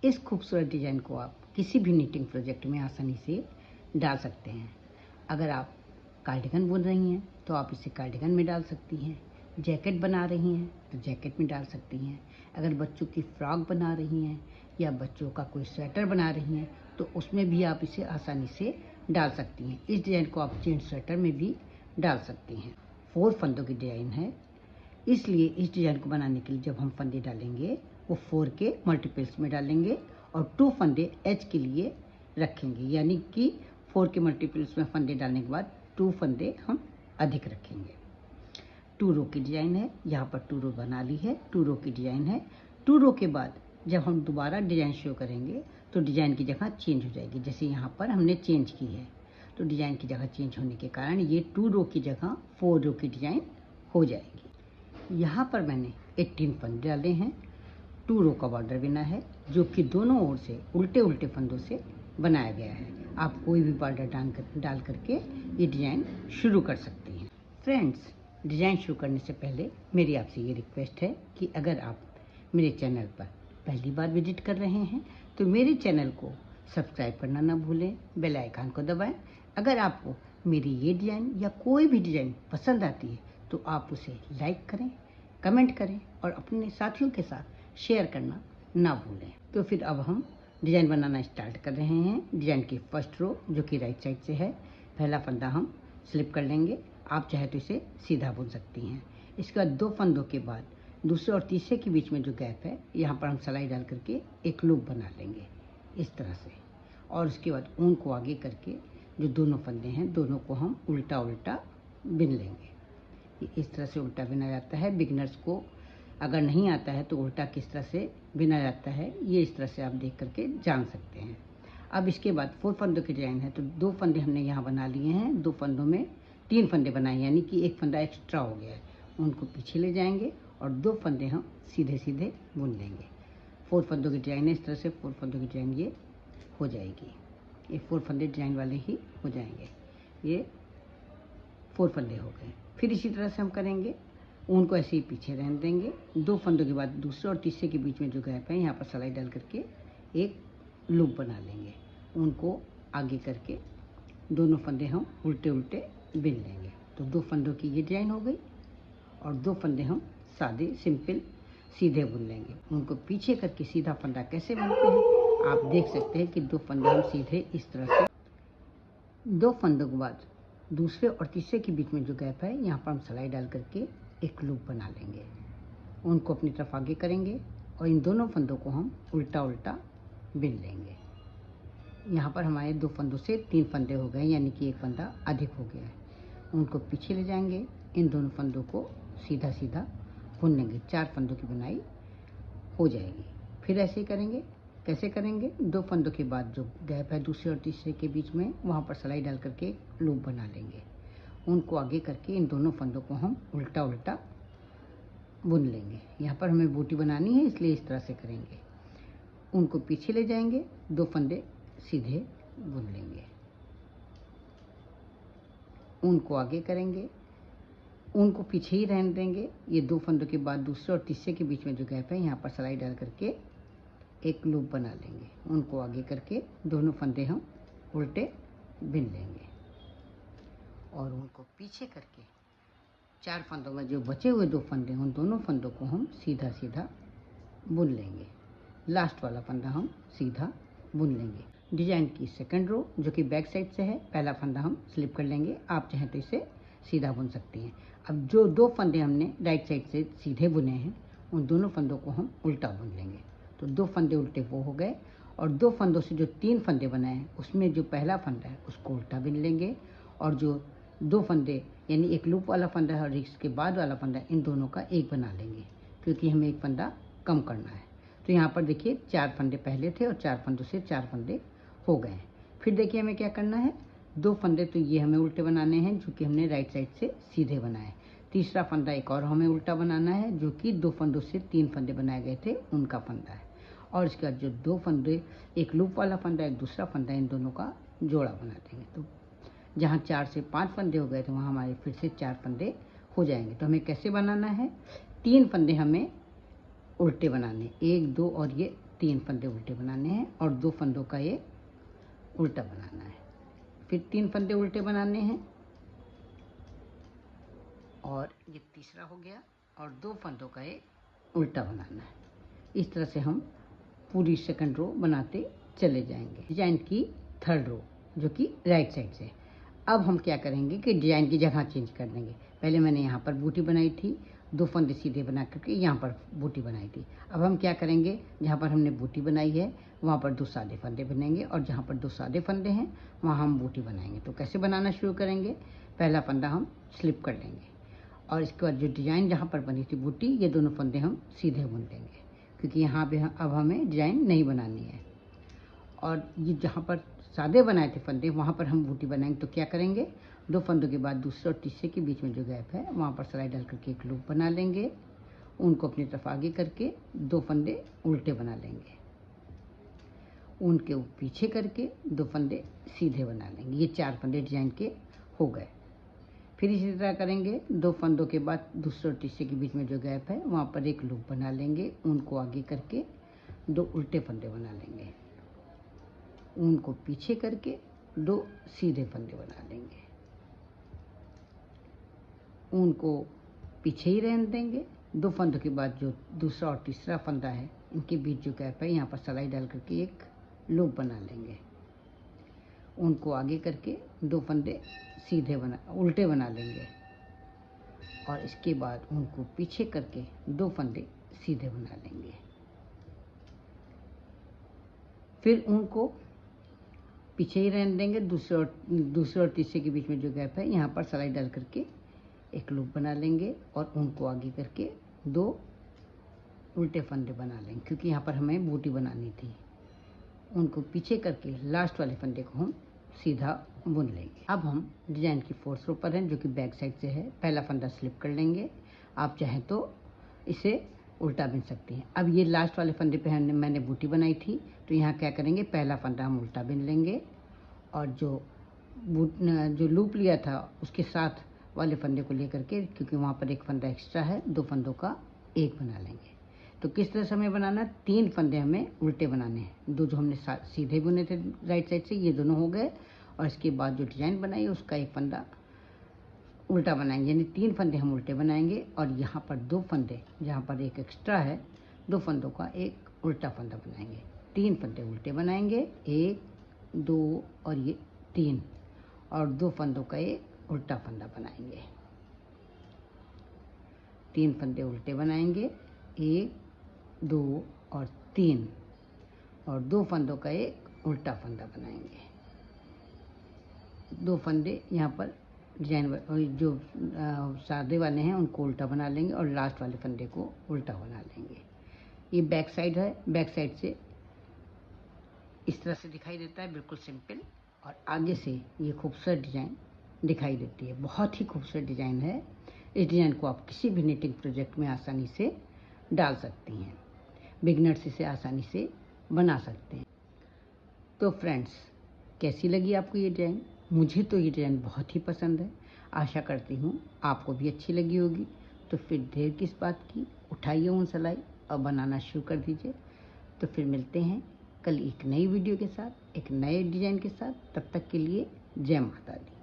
इस खूबसूरत डिज़ाइन को आप किसी भी निटिंग प्रोजेक्ट में आसानी से डाल सकते हैं। अगर आप कार्डिगन बुन रही हैं तो आप इसे कार्डिगन में डाल सकती हैं। जैकेट बना रही हैं तो जैकेट में डाल सकती हैं। अगर बच्चों की फ्रॉक बना रही हैं या बच्चों का कोई स्वेटर बना रही हैं तो उसमें भी आप इसे आसानी से डाल सकती हैं। इस डिज़ाइन को आप जेंट्स स्वेटर में भी डाल सकती हैं। 4 फंदों की डिज़ाइन है, इसलिए इस डिज़ाइन को बनाने के लिए जब हम फंदे डालेंगे वो 4 के मल्टीपल्स में डालेंगे और 2 फंदे एज के लिए रखेंगे, यानी कि 4 के मल्टीपल्स में फंदे डालने के बाद 2 फंदे हम अधिक रखेंगे। 2 रो की डिज़ाइन है, यहाँ पर 2 रो बना ली है। 2 रो की डिज़ाइन है। 2 रो के बाद जब हम दोबारा डिज़ाइन शो करेंगे तो डिज़ाइन की जगह चेंज हो जाएगी। जैसे यहाँ पर हमने चेंज की है तो डिज़ाइन की जगह चेंज होने के कारण ये 2 रो की जगह 4 रो की डिज़ाइन हो जाएगी। यहाँ पर मैंने 18 फंदे डाले हैं। 2 रो का बॉर्डर बिना है जो कि दोनों ओर से उल्टे उल्टे फंदों से बनाया गया है। आप कोई भी बॉर्डर डाल करके ये डिज़ाइन शुरू कर सकती हैं। फ्रेंड्स, डिज़ाइन शुरू करने से पहले मेरी आपसे ये रिक्वेस्ट है कि अगर आप मेरे चैनल पर पहली बार विजिट कर रहे हैं तो मेरे चैनल को सब्सक्राइब करना ना भूलें, बेल आइकन को दबाएं। अगर आपको मेरी ये डिज़ाइन या कोई भी डिज़ाइन पसंद आती है तो आप उसे लाइक करें, कमेंट करें और अपने साथियों के साथ शेयर करना ना भूलें। तो फिर अब हम डिज़ाइन बनाना स्टार्ट कर रहे हैं। डिज़ाइन की फर्स्ट रो जो कि राइट साइड से है, पहला फंदा हम स्लिप कर लेंगे। आप चाहे तो इसे सीधा बुन सकती हैं। इसके बाद 2 फंदों के बाद दूसरे और तीसरे के बीच में जो गैप है यहाँ पर हम सिलाई डाल करके एक लूप बना लेंगे इस तरह से, और उसके बाद ऊन को आगे करके जो दोनों फंदे हैं दोनों को हम उल्टा उल्टा बिन लेंगे। इस तरह से उल्टा बिना जाता है। बिगनर्स को अगर नहीं आता है तो उल्टा किस तरह से बिना जाता है ये इस तरह से आप देख करके जान सकते हैं। अब इसके बाद 4 फंदों की डिज़ाइन है तो 2 फंदे हमने यहाँ बना लिए हैं। 2 फंदों में 3 फंदे बनाए, यानी कि एक फंदा एक्स्ट्रा हो गया है। उनको पीछे ले जाएंगे और 2 फंदे हम सीधे सीधे बुन लेंगे। 4 फंदों की डिज़ाइन है, इस तरह से 4 फंदों की डिज़ाइन ये हो जाएगी। ये 4 फंदे डिज़ाइन वाले ही हो जाएंगे। ये 4 फंदे हो गए। फिर इसी तरह से हम करेंगे, ऊन को ऐसे ही पीछे रहने देंगे। 2 फंदों के बाद दूसरे और तीसरे के बीच में जो गैप है यहाँ पर सिलाई डाल करके एक लूप बना लेंगे। ऊन को आगे करके दोनों फंदे हम उल्टे उल्टे बिन लेंगे। तो 2 फंदों की ये डिज़ाइन हो गई और 2 फंदे हम सादे सिंपल सीधे बुन लेंगे। उनको पीछे करके सीधा फंदा कैसे बनते हैं आप देख सकते हैं कि 2 फंदे हम सीधे इस तरह से, 2 फंदों के बाद दूसरे और तीसरे के बीच में जो गैप है यहाँ पर हम सिलाई डाल करके एक लूप बना लेंगे। उनको अपनी तरफ आगे करेंगे और इन दोनों फंदों को हम उल्टा उल्टा बिन लेंगे। यहाँ पर हमारे 2 फंदों से 3 फंदे हो गए, यानी कि एक फंदा अधिक हो गया है। उनको पीछे ले जाएंगे, इन दोनों फंदों को सीधा सीधा बुन लेंगे। 4 फंदों की बुनाई हो जाएगी। फिर ऐसे ही करेंगे। कैसे करेंगे, 2 फंदों के बाद जो गैप है दूसरे और तीसरे के बीच में वहाँ पर सिलाई डाल करके लूप बना लेंगे। उनको आगे करके इन दोनों फंदों को हम उल्टा उल्टा बुन लेंगे। यहाँ पर हमें बूटी बनानी है इसलिए इस तरह से करेंगे। उनको पीछे ले जाएंगे, 2 फंदे सीधे बुन लेंगे। ऊन को आगे करेंगे, ऊन को पीछे ही रहने देंगे। ये 2 फंदों के बाद दूसरे और तीसरे के बीच में जो गैप है यहाँ पर सिलाई डाल करके एक लूप बना लेंगे। उनको आगे करके दोनों फंदे हम उल्टे बिन लेंगे और उनको पीछे करके 4 फंदों में जो बचे हुए 2 फंदे उन दोनों फंदों को हम सीधा सीधा बुन लेंगे। लास्ट वाला फंदा हम सीधा बुन लेंगे। डिज़ाइन की सेकंड रो जो कि बैक साइड से है, पहला फंदा हम स्लिप कर लेंगे। आप चाहें तो इसे सीधा बुन सकती हैं। अब जो 2 फंदे हमने राइट साइड से सीधे बुने हैं उन दोनों फंदों को हम उल्टा बुन लेंगे। तो 2 फंदे उल्टे वो हो गए और 2 फंदों से जो 3 फंदे बनाए हैं उसमें जो पहला फंदा है उसको उल्टा बिन लेंगे और जो 2 फंदे यानी एक लूप वाला फंदा है और इसके बाद वाला फंदा, इन दोनों का एक बना लेंगे क्योंकि हमें एक फंदा कम करना है। तो यहाँ पर देखिए 4 फंदे पहले थे और 4 फंदों से 4 फंदे हो गए हैं। फिर देखिए हमें क्या करना है, 2 फंदे तो ये हमें उल्टे बनाने हैं जो कि हमने राइट साइड से सीधे बनाए। तीसरा फंदा एक और हमें उल्टा बनाना है जो कि 2 फंदों से 3 फंदे बनाए गए थे उनका फंदा है। और इसके बाद जो 2 फंदे, एक लूप वाला फंदा एक दूसरा फंदा, इन दोनों का जोड़ा बना देंगे। तो जहाँ 4 से 5 फंदे हो गए थे वहाँ हमारे फिर से 4 फंदे हो जाएंगे। तो हमें कैसे बनाना है, 3 फंदे हमें उल्टे बनाने, 1 2 और ये 3 फंदे उल्टे बनाने हैं और 2 फंदों का एक उल्टा बनाना है। फिर 3 फंदे उल्टे बनाने हैं और ये तीसरा हो गया और 2 फंदों का एक उल्टा बनाना है। इस तरह से हम पूरी सेकंड रो बनाते चले जाएंगे। डिजाइन की थर्ड रो जो कि राइट साइड से। अब हम क्या करेंगे कि डिजाइन की जगह चेंज कर देंगे। पहले मैंने यहाँ पर बूटी बनाई थी, 2 फंदे सीधे बना करके यहाँ पर बूटी बनाई थी। अब हम क्या करेंगे, जहाँ पर हमने बूटी बनाई है वहाँ पर 2 सादे फंदे बनेंगे और जहाँ पर 2 सादे फंदे हैं वहाँ हम बूटी बनाएंगे। तो कैसे बनाना शुरू करेंगे, पहला फंदा हम स्लिप कर लेंगे और इसके बाद जो डिजाइन जहाँ पर बनी थी बूटी, ये दोनों फंदे हम सीधे बुन देंगे क्योंकि यहाँ पे अब हमें डिजाइन नहीं बनानी है। और ये जहाँ पर सादे बनाए थे फंदे वहाँ पर हम बूटी बनाएंगे। तो क्या करेंगे, 2 फंदों के बाद दूसरे और तीसरे के बीच में जो गैप है वहाँ पर सिलाई डाल करके एक लूप बना लेंगे। उनको अपनी तरफ आगे करके 2 फंदे उल्टे बना लेंगे। उनके पीछे करके 2 फंदे सीधे बना लेंगे। ये 4 फंदे डिजाइन के हो गए। फिर इसी तरह करेंगे, 2 फंदों के बाद दूसरे और तीसरे के बीच में जो गैप है वहाँ पर एक लूप बना लेंगे। उनको आगे करके 2 उल्टे फंदे बना लेंगे। उनको पीछे करके 2 सीधे फंदे बना लेंगे। उनको पीछे ही रहने देंगे। 2 फंदों के बाद जो दूसरा और तीसरा फंदा है इनके बीच जो गैप है यहाँ पर सिलाई डाल करके एक लूप बना लेंगे। उनको आगे करके 2 फंदे सीधे उल्टे बना लेंगे और इसके बाद उनको पीछे करके 2 फंदे सीधे बना लेंगे। फिर उनको पीछे ही रहने देंगे। दूसरे और तीसरे के बीच में जो गैप है यहाँ पर सिलाई डाल करके एक लूप बना लेंगे और उनको आगे करके 2 उल्टे फंदे बना लेंगे क्योंकि यहाँ पर हमें बूटी बनानी थी। उनको पीछे करके लास्ट वाले फंदे को हम सीधा बुन लेंगे। अब हम डिजाइन की 4th रो पर हैं जो कि बैक साइड से है। पहला फंदा स्लिप कर लेंगे। आप चाहें तो इसे उल्टा बुन सकते हैं। अब ये लास्ट वाले फंदे पे मैंने बूटी बनाई थी, तो यहाँ क्या करेंगे, पहला फंदा हम उल्टा बुन लेंगे और जो लूप लिया था उसके साथ वाले फंदे को लेकर के, क्योंकि वहाँ पर एक फंदा एक्स्ट्रा है, 2 फंदों का एक बना लेंगे। तो किस तरह से हमें बनाना, 3 फंदे हमें उल्टे बनाने हैं। 2 जो हमने सीधे बुने थे राइट साइड से, ये दोनों हो गए और इसके बाद जो डिजाइन बनाई है उसका एक फंदा उल्टा बनाएंगे, यानी 3 फंदे हम उल्टे बनाएंगे और यहाँ पर 2 फंदे, जहाँ पर एक एक्स्ट्रा है, 2 फंदों का एक उल्टा फंदा बनाएंगे। 3 फंदे उल्टे बनाएंगे, 1 2 और ये 3, और 2 फंदों का एक उल्टा फंदा बनाएंगे। 3 फंदे उल्टे बनाएंगे, 1 2 और 3, और 2 फंदों का एक उल्टा फंदा बनाएंगे। 2 फंदे यहाँ पर डिजाइन जो सादे वाले हैं उनको उल्टा बना लेंगे और लास्ट वाले फंदे को उल्टा बना लेंगे। ये बैक साइड है। बैक साइड से इस तरह से दिखाई देता है, बिल्कुल सिंपल, और आगे से ये खूबसूरत डिजाइन दिखाई देती है। बहुत ही खूबसूरत डिजाइन है। इस डिजाइन को आप किसी भी निटिंग प्रोजेक्ट में आसानी से डाल सकती हैं। बिगनर्स इसे आसानी से बना सकते हैं। तो फ्रेंड्स, कैसी लगी आपको ये डिजाइन? मुझे तो ये डिजाइन बहुत ही पसंद है। आशा करती हूँ आपको भी अच्छी लगी होगी। तो फिर देर किस बात की, उठाइए ऊन सिलाई और बनाना शुरू कर दीजिए। तो फिर मिलते हैं कल एक नई वीडियो के साथ, एक नए डिजाइन के साथ। तब तक के लिए जय माता दी।